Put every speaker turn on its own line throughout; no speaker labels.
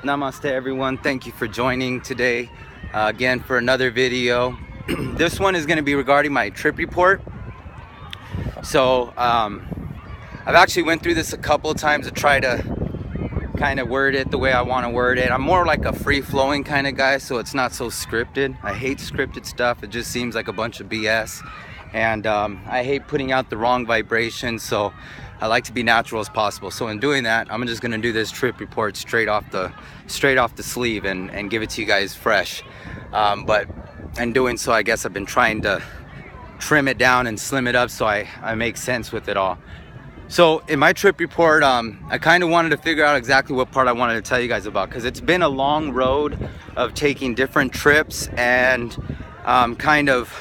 Namaste everyone, thank you for joining today again for another video. This one is going to be regarding my trip report. So I've actually went through this a couple of times to try to kind of word it the way I want to word it. I'm more like a free-flowing kind of guy, so it's not so scripted. I hate scripted stuff. It just seems like a bunch of BS, and I hate putting out the wrong vibration, so I like to be natural as possible. So in doing that, I'm just gonna do this trip report straight off the sleeve and give it to you guys fresh. But in doing so, I guess I've been trying to trim it down and slim it up so I make sense with it all. So in my trip report, I kind of wanted to figure out exactly what part I wanted to tell you guys about, because it's been a long road of taking different trips and kind of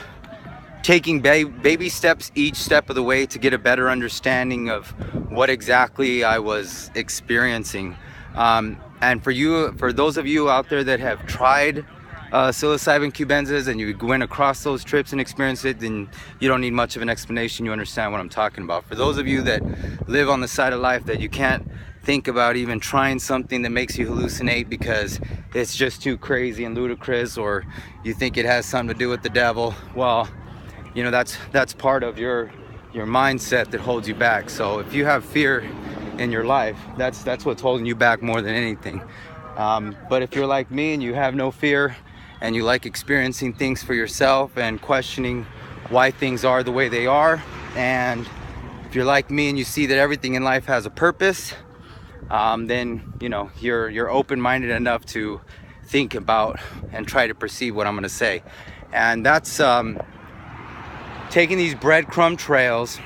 taking baby steps each step of the way to get a better understanding of what exactly I was experiencing. And for those of you out there that have tried psilocybin cubensis and you went across those trips and experienced it, then you don't need much of an explanation. You understand what I'm talking about. For those of you that live on the side of life that you can't think about even trying something that makes you hallucinate because it's just too crazy and ludicrous, or you think it has something to do with the devil, well, you know, that's part of your mindset that holds you back. So if you have fear in your life, that's what's holding you back more than anything. But if you're like me and you have no fear and you like experiencing things for yourself and questioning why things are the way they are, and if you're like me and you see that everything in life has a purpose, then you know you're open-minded enough to think about and try to perceive what I'm going to say. And that's taking these breadcrumb trails.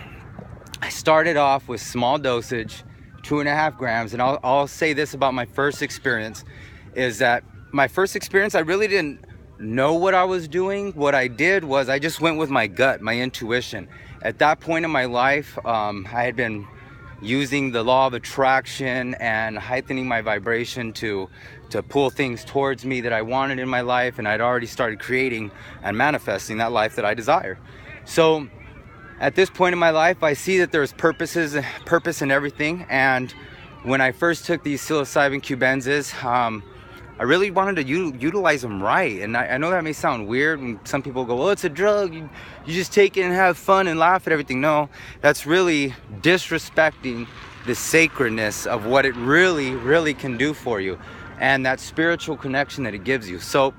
I started off with small dosage, 2.5 grams, and I'll say this about my first experience, is that my first experience, I really didn't know what I was doing. What I did was I just went with my gut, my intuition. At that point in my life, I had been using the law of attraction and heightening my vibration to pull things towards me that I wanted in my life, and I'd already started creating and manifesting that life that I desire. So at this point in my life, I see that there's purpose in everything. And when I first took these psilocybin cubensis, I really wanted to utilize them right. And I know that may sound weird when some people go, well, it's a drug, you just take it and have fun and laugh at everything. No, that's really disrespecting the sacredness of what it really can do for you, and that spiritual connection that it gives you. So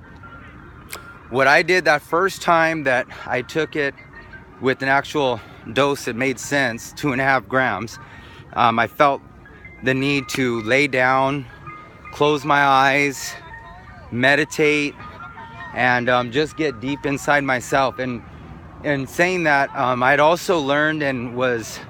what I did that first time that I took it with an actual dose that made sense, 2.5 grams, I felt the need to lay down, close my eyes, meditate, and just get deep inside myself. And in saying that, I'd also learned and was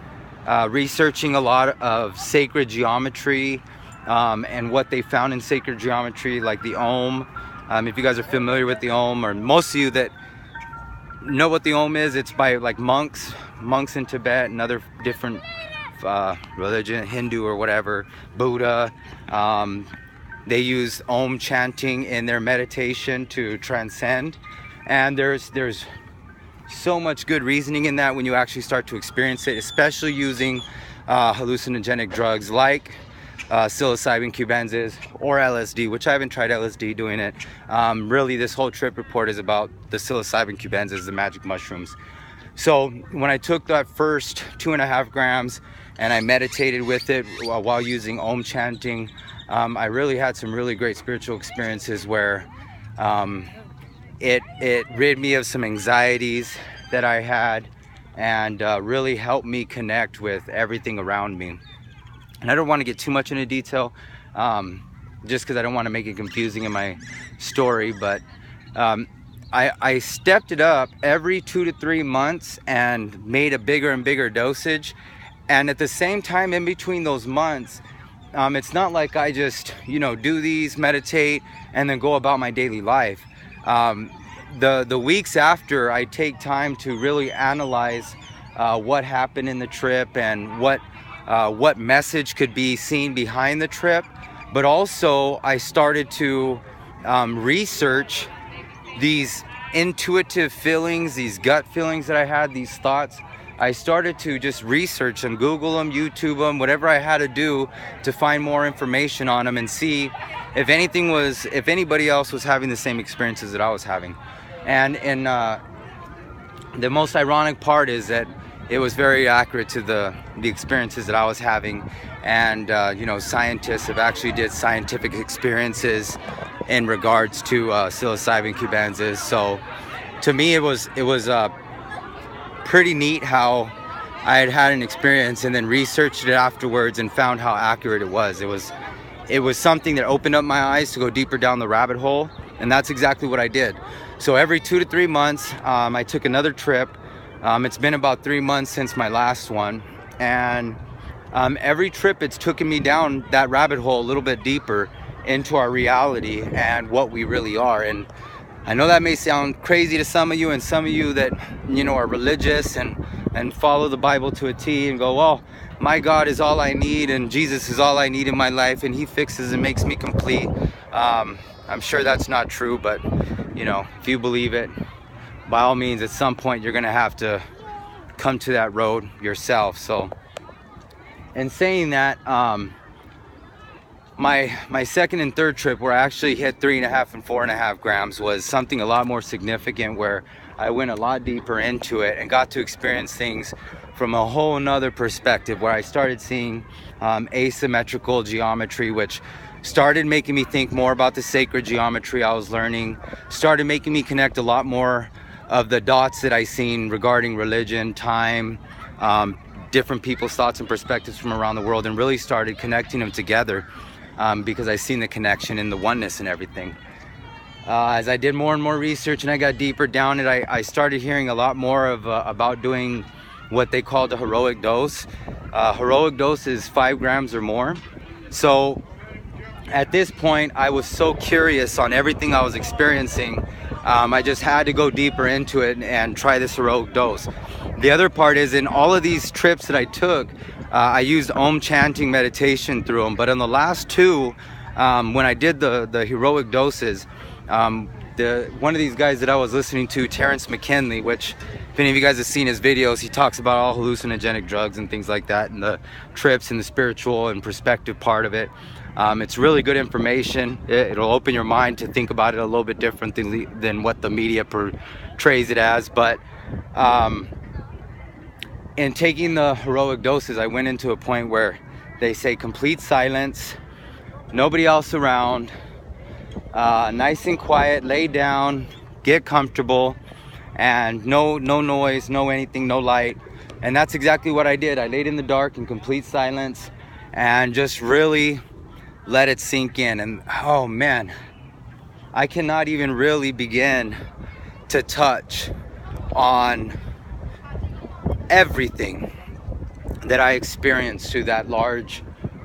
researching a lot of sacred geometry and what they found in sacred geometry, like the Om. If you guys are familiar with the Om, or most of you that know what the Om is, it's by like monks in Tibet and other different religion, Hindu or whatever, Buddha. They use Om chanting in their meditation to transcend, and there's so much good reasoning in that when you actually start to experience it, especially using hallucinogenic drugs like psilocybin cubensis or LSD, which I haven't tried LSD doing it. Really, this whole trip report is about the psilocybin cubensis, the magic mushrooms. So when I took that first 2.5 grams and I meditated with it while using Om chanting, I really had some really great spiritual experiences where it rid me of some anxieties that I had, and really helped me connect with everything around me. And I don't want to get too much into detail, just because I don't want to make it confusing in my story, but I stepped it up every 2 to 3 months and made a bigger and bigger dosage. And at the same time, in between those months, it's not like I just, do these, meditate, and then go about my daily life. The weeks after, I take time to really analyze what happened in the trip and what message could be seen behind the trip. But also, I started to research these intuitive feelings, these gut feelings that I had, these thoughts I started to just research them, Google them, YouTube them, whatever I had to do to find more information on them and see if anybody else was having the same experiences that I was having. And the most ironic part is that it was very accurate to the experiences that I was having. And you know, scientists have actually did scientific experiences in regards to psilocybin cubensis. So to me, it was pretty neat how I had an experience and then researched it afterwards and found how accurate it was. It was something that opened up my eyes to go deeper down the rabbit hole, and that's exactly what I did. So every 2 to 3 months, I took another trip. It's been about 3 months since my last one, and every trip it's taken me down that rabbit hole a little bit deeper into our reality and what we really are. And I know that may sound crazy to some of you, and some of you that, you know, are religious and follow the Bible to a T and go, well, my God is all I need and Jesus is all I need in my life and he fixes and makes me complete. I'm sure that's not true, but you know, if you believe it, by all means, at some point you're gonna have to come to that road yourself. So in saying that, my second and third trip, where I actually hit 3.5 and 4.5 grams, was something a lot more significant, where I went a lot deeper into it and got to experience things from a whole nother perspective, where I started seeing asymmetrical geometry, which started making me think more about the sacred geometry I was learning, started making me connect a lot more of the dots that I seen regarding religion, time, different people's thoughts and perspectives from around the world, and really started connecting them together. Because I seen the connection and the oneness and everything. As I did more and more research and I got deeper down it, I started hearing a lot more of about doing what they call the heroic dose. Heroic dose is 5 grams or more. So at this point, I was so curious on everything I was experiencing. I just had to go deeper into it and try this heroic dose. The other part is, in all of these trips that I took, I used Om chanting meditation through them, but on the last two, when I did the heroic doses, one of these guys that I was listening to, Terrence McKinley, which if any of you guys have seen his videos, he talks about all hallucinogenic drugs and things like that, and the trips and the spiritual and perspective part of it. It's really good information. It'll open your mind to think about it a little bit different than what the media portrays it as. But in taking the heroic doses, I went into a point where they say complete silence, nobody else around, nice and quiet, lay down, get comfortable, and no noise, no anything, no light. And that's exactly what I did. I laid in the dark in complete silence and just really let it sink in. And oh man, I cannot even really begin to touch on everything that I experienced through that large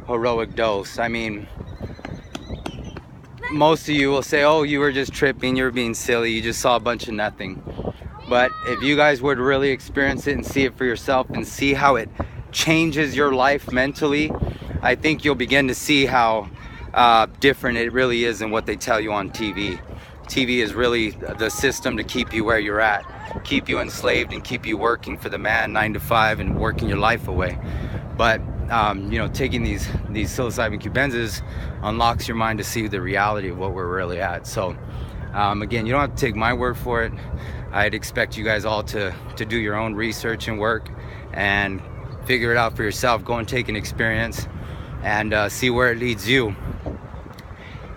heroic dose. I mean, most of you will say, oh, you were just tripping, you were being silly, you just saw a bunch of nothing. But if you guys were to really experience it and see it for yourself and see how it changes your life mentally, I think you'll begin to see how different it really is than what they tell you on TV. TV is really the system to keep you where you're at, keep you enslaved and keep you working for the man 9 to 5 and working your life away. But you know, taking these psilocybin cubensas unlocks your mind to see the reality of what we're really at. So again, you don't have to take my word for it. I'd expect you guys all to do your own research and work and figure it out for yourself. Go and take an experience and see where it leads you.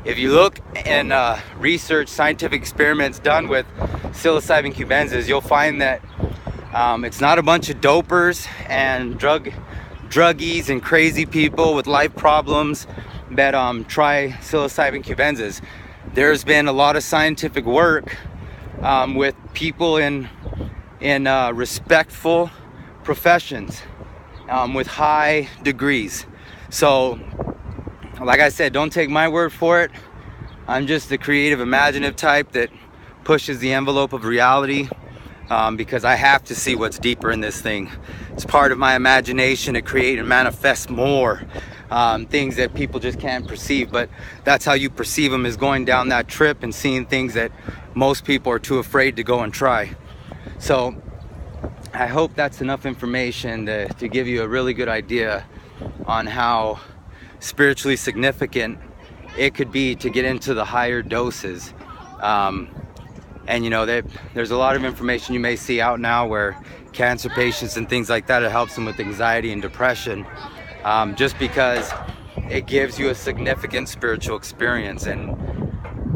If you look and research scientific experiments done with psilocybin cubensas, you'll find that it's not a bunch of dopers and druggies and crazy people with life problems that try psilocybin cubensas. There's been a lot of scientific work with people in respectful professions with high degrees. So like I said, don't take my word for it. I'm just the creative, imaginative type that pushes the envelope of reality because I have to see what's deeper in this thing. It's part of my imagination to create and manifest more things that people just can't perceive. But that's how you perceive them, is going down that trip and seeing things that most people are too afraid to go and try. So I hope that's enough information to give you a really good idea on how spiritually significant it could be to get into the higher doses. And you know, there's a lot of information you may see out now where cancer patients and things like that, it helps them with anxiety and depression, just because it gives you a significant spiritual experience. And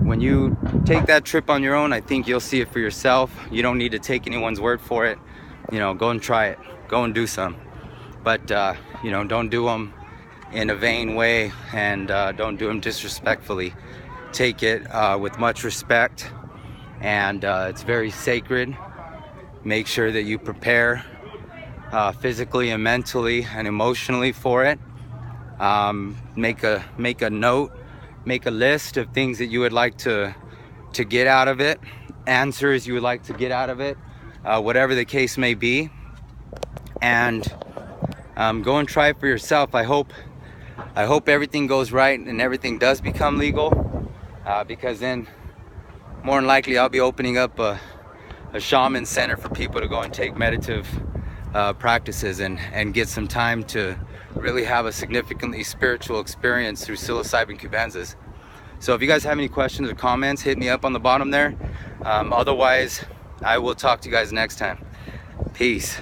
when you take that trip on your own, I think you'll see it for yourself. You don't need to take anyone's word for it. You know, go and try it, go and do some, but you know, don't do them in a vain way, and don't do them disrespectfully. Take it with much respect, and it's very sacred. Make sure that you prepare physically and mentally and emotionally for it. Make a note, make a list of things that you would like to get out of it, answers you would like to get out of it, whatever the case may be, and go and try it for yourself. I hope everything goes right and everything does become legal, because then more than likely I'll be opening up a shaman center for people to go and take meditative practices and get some time to really have a significantly spiritual experience through psilocybin cubenzas. So if you guys have any questions or comments, hit me up on the bottom there. Otherwise, I will talk to you guys next time. Peace.